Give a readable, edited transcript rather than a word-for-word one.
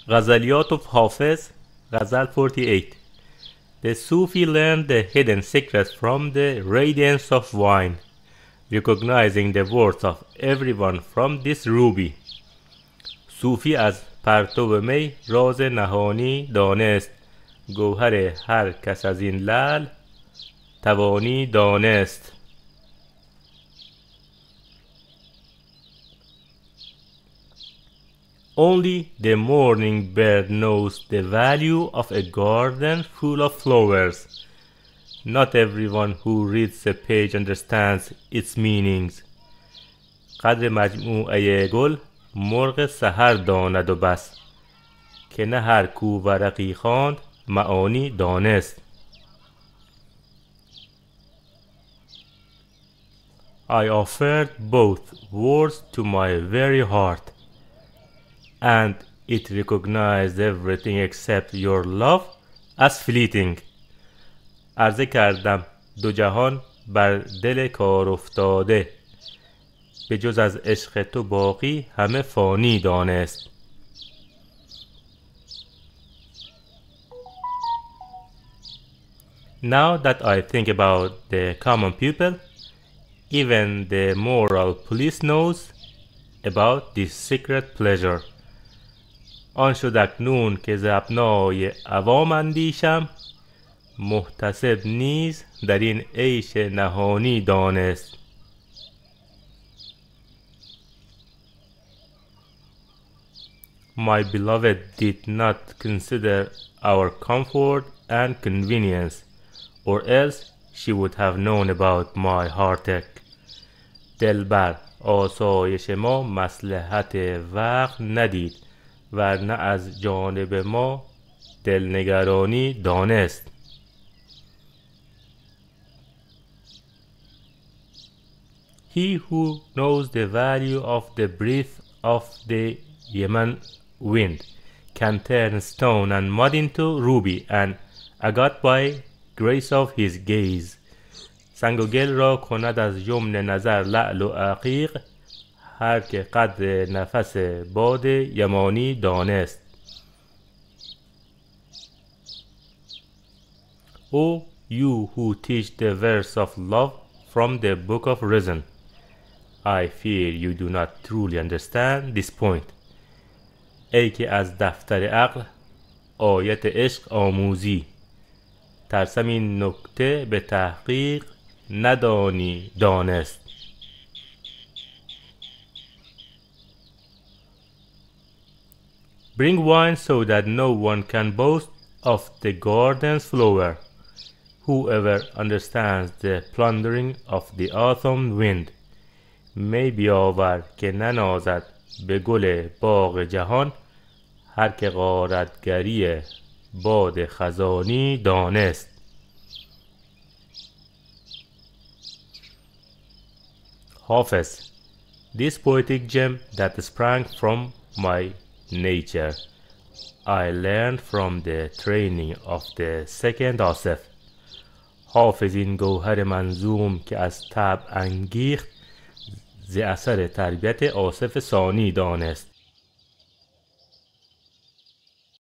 غزلیات of Hafiz, Ghazal 48. The Sufi learned the hidden secrets from the radiance of wine, recognizing the worth of everyone from this ruby. صوفی از پرتو می راز نهانی دانست، گوهر هر کس از این لعل توانی دانست. Only the morning bird knows the value of a garden full of flowers. Not everyone who reads a page understands its meanings. قدر مجموعه گل مرغ سحر داند و بس، که نه هر کو ورقی خواند معانی دانست. I offered both words to my very heart, and it recognized everything except your love as fleeting. عرضه کردم دو جهان بر دل کار افتاده، به جز از عشق تو باقی همه فانی دانست. Now that I think about the common people, even the moral police knows about this secret pleasure. آن شد اکنون که ز ابنای عوام اندیشم، محتسب نیز در این عیش نهانی دانست. My beloved did not consider our comfort and convenience, or else she would have known about my heartache. دلبر آسایش ما مصلحت وقت ندید، ورنه از جانب ما دلنگرانی دانست. He who knows the value of the breath of the Yemen wind can turn stone and mud into ruby and agate by grace of his gaze. سنگ و گل را کند از یمن نظر لعل و عقیق، هر که قدر نفس باد یمانی دانست. O you who teach the verse of love from the book of reason, I fear you do not truly understand this point. ای که از دفتر عقل آیت عشق آموزی، ترسم این نکته به تحقیق ندانی دانست. Bring wine so that no one can boast of the garden's flower. Whoever understands the plundering of the autumn wind, می بیاور که ننازد به گل باغ جهان، هر که غارتگری باد خزانی دانست. Hafiz, this poetic gem that sprang from my nature, I learned from the training of the second آصف. حافظ این گوهر منظوم که از طبع انگیخت، ز اثر تربیت آصف ثانی دانست.